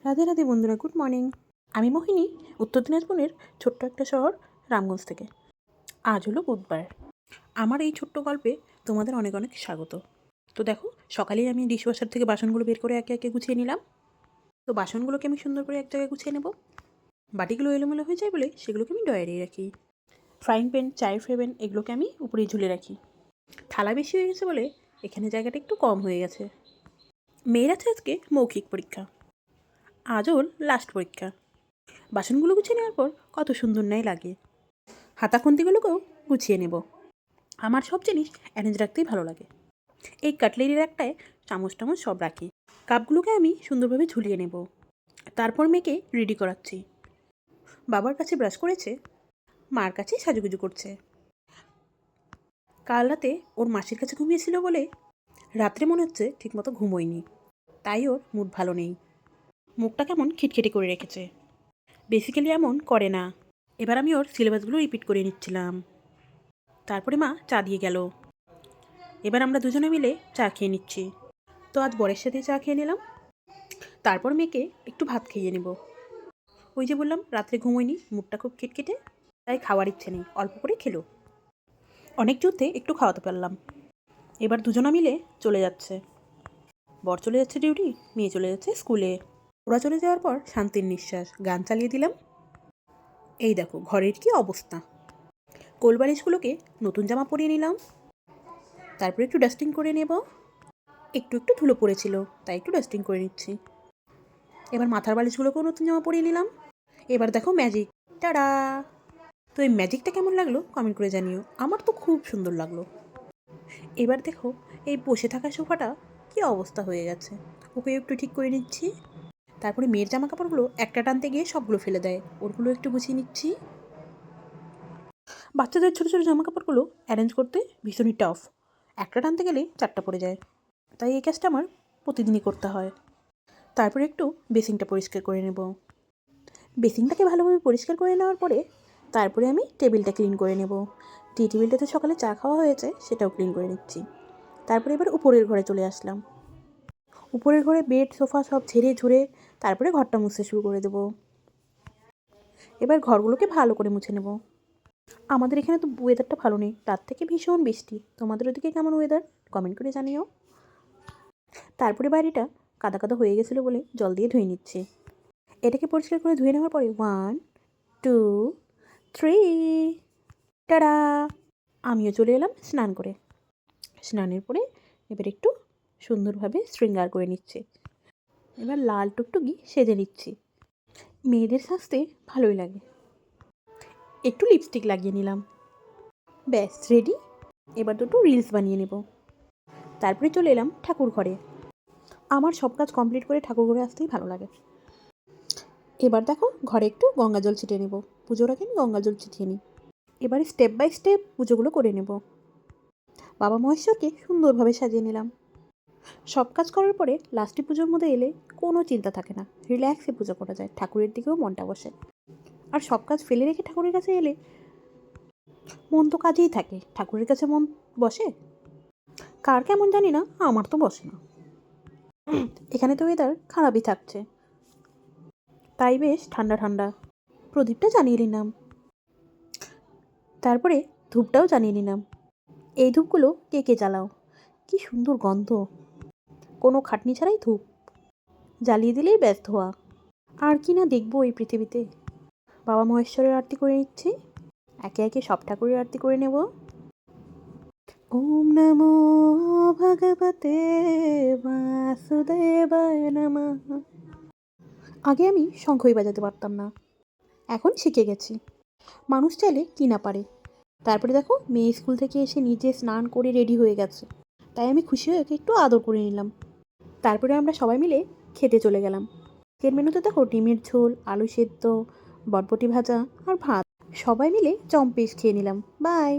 রাধে রাধে বন্ধুরা, good morning. আমি মোহিনী, উত্তর দিনাজপুরের ছোট্ট একটা শহর রামগঞ্জ থেকে। আজ হলো বুধবার। আমার এই ছোট্ট গল্পে তোমাদের অনেক অনেক স্বাগত। তো দেখো, সকালেই আমি ডিশওয়াশার থেকে বাসনগুলো বের করে একে একে গুছিয়ে নিলাম। তো বাসনগুলোকে আমি সুন্দর করে এক জায়গায় গুছিয়ে নেব। বাটিগুলো এলোমেলো হয়ে যায় বলে সেগুলোকে আমি ডয়ারে রাখি। ফ্রাইং প্যান, চায়ের ফ্রেবেন এগুলোকে আমি উপরেই ঝুলে রাখি। থালা বেশি হয়ে গেছে বলে এখানে জায়গাটা একটু কম হয়ে গেছে। মেয়ের আছে আজকে মৌখিক পরীক্ষা। আজ ওর লাস্ট পরীক্ষা। বাসনগুলো গুছিয়ে নেওয়ার পর কত সুন্দর ন্যায় লাগে। হাতাখন্তিগুলোকেও গুছিয়ে নেব। আমার সব জিনিস অ্যারেঞ্জ রাখতেই ভালো লাগে। এই কাটলেরির একটায় চামচ টামচ সব রাখি। কাপগুলোকে আমি সুন্দরভাবে ঝুলিয়ে নেব। তারপর মেয়েকে রেডি করাচ্ছি। বাবার কাছে ব্রাশ করেছে, মার কাছে সাজুগুজু করছে। কাল রাতে ওর মাসির কাছে ঘুমিয়েছিল বলে রাত্রে মনে হচ্ছে ঠিকমতো ঘুমোয়নি, তাই ওর মুড ভালো নেই। মুখটা কেমন খিটখিটে করে রেখেছে। বেসিক্যালি এমন করে না। এবার আমি ওর সিলেবাসগুলো রিপিট করে নিচ্ছিলাম। তারপরে মা চা দিয়ে গেল। এবার আমরা দুজনে মিলে চা খেয়ে নিচ্ছি। তো আজ বরের সাথে চা খেয়ে নিলাম। তারপর মেয়েকে একটু ভাত খাইয়ে নেব। ওই যে বললাম রাত্রে ঘুমোয়নি, মুখটা খুব খিটখিটে, তাই খাওয়ার ইচ্ছে নেই, অল্প করে খেলো। অনেক যুদ্ধে একটু খাওয়াতে পারলাম। এবার দুজনা মিলে চলে যাচ্ছে। বর চলে যাচ্ছে ডিউটি, মেয়ে চলে যাচ্ছে স্কুলে। ওরা চলে যাওয়ার পর শান্তির নিঃশ্বাস, গান চালিয়ে দিলাম। এই দেখো ঘরের কি অবস্থা। কোলবালিশগুলোকে নতুন জামা পরিয়ে নিলাম। তারপর একটু ডাস্টিং করে নেব। একটু একটু ধুলো পড়েছিল, তাই একটু ডাস্টিং করে নিচ্ছি। এবার মাথার বালিশগুলোকেও নতুন জামা পরিয়ে নিলাম। এবার দেখো ম্যাজিক, টাডা। তো এই ম্যাজিকটা কেমন লাগলো কমেন্ট করে জানিও। আমার তো খুব সুন্দর লাগলো। এবার দেখো এই বসে থাকা সোফাটা কি অবস্থা হয়ে গেছে, ওকে একটু ঠিক করে নিচ্ছি। তারপরে মেয়ের জামা কাপড়গুলো একটা টানতে গিয়ে সবগুলো ফেলে দেয়, ওরগুলো একটু গুছিয়ে নিচ্ছি। বাচ্চাদের ছোটো ছোটো জামা কাপড়গুলো অ্যারেঞ্জ করতে ভীষণই টাফ। একটা টানতে গেলে চারটা পড়ে যায়, তাই এই কাজটা আমার প্রতিদিনই করতে হয়। তারপরে একটু বেসিনটা পরিষ্কার করে নেব। বেসিনটাকে ভালোভাবে পরিষ্কার করে নেওয়ার পরে তারপরে আমি টেবিলটা ক্লিন করে নেব। টি টেবিলটাতে সকালে চা খাওয়া হয়েছে, সেটাও ক্লিন করে নিচ্ছি। তারপরে এবার উপরের ঘরে চলে আসলাম। উপরের ঘরে বেড সোফা সব ঝেড়ে ঝুড়ে তারপরে ঘরটা মুছতে শুরু করে দেবো। এবার ঘরগুলোকে ভালো করে মুছে নেব। আমাদের এখানে তো ওয়েদারটা ভালো নেই, রাত থেকে ভীষণ বৃষ্টি। তোমাদের ওদিকে কেমন ওয়েদার কমেন্ট করে জানিও। তারপরে বাড়িটা কাদা কাদা হয়ে গেছিলো বলে জল দিয়ে ধুয়ে নিচ্ছি। এটাকে পরিষ্কার করে ধুয়ে নেওয়ার পরে 1 2 3 টাডা, আমিও চলে এলাম স্নান করে। স্নানের পরে এবার একটু সুন্দরভাবে শৃঙ্গার করে নিচ্ছে। এবার লাল টুকটুকি সেজে নিচ্ছি। মেয়েদের সাজতে ভালোই লাগে। একটু লিপস্টিক লাগিয়ে নিলাম, ব্যাস রেডি। এবার দুটো রিলস বানিয়ে নেব। তারপরে চলে এলাম ঠাকুর ঘরে। আমার সব কাজ কমপ্লিট করে ঠাকুর ঘরে আসতেই ভালো লাগে। এবার দেখো ঘরে একটু গঙ্গা জল ছিটিয়ে নেব। পুজোর আগে আমি গঙ্গা জল ছিটিয়ে নিই। এবারে স্টেপ বাই স্টেপ পুজোগুলো করে নেব। বাবা মহেশ্বরকে সুন্দরভাবে সাজিয়ে নিলাম। সব কাজ করার পরে লাস্টে পুজোর মধ্যে এলে কোনো চিন্তা থাকে না, রিল্যাক্সে পুজো করা যায়, ঠাকুরের দিকেও মনটা বসে। আর সব কাজ ফেলে রেখে ঠাকুরের কাছে এলে মন তো কাজেই থাকে, ঠাকুরের কাছে মন বসে? কার কেমন জানি না, আমার তো বসে না। এখানে তো ওয়েদার খারাপই থাকছে, তাই বেশ ঠান্ডা ঠান্ডা। প্রদীপটা জ্বালিয়ে নিলাম। তারপরে ধূপটাও জ্বালিয়ে নিলাম। এই ধূপগুলো কে কে জ্বালাও, কি সুন্দর গন্ধ। কোনো খাটনি ছাড়াই ধূপ জ্বালিয়ে দিলেই ব্যাস ধোয়া। আর কি না দেখবো এই পৃথিবীতে। বাবা মহেশ্বরের আরতি করে নিচ্ছি। একে একে সব ঠাকুরের আরতি করে নেব। ওম নমো ভগবতে বাসুদেবায় নমঃ। আগে আমি শঙ্খই বাজাতে পারতাম না, এখন শিখে গেছি। মানুষ চাইলে কি না পারে। তারপরে দেখো মেয়ে স্কুল থেকে এসে নিজে স্নান করে রেডি হয়ে গেছে, তাই আমি খুশি হয়ে ওকে একটু আদর করে নিলাম। তারপরে আমরা সবাই মিলে খেতে চলে গেলাম। আজকের মেনুতে দেখো ডিমের ঝোল, আলু সেদ্ধ, বটবটি ভাজা আর ভাত। সবাই মিলে জম্পেশ খেয়ে নিলাম। বাই।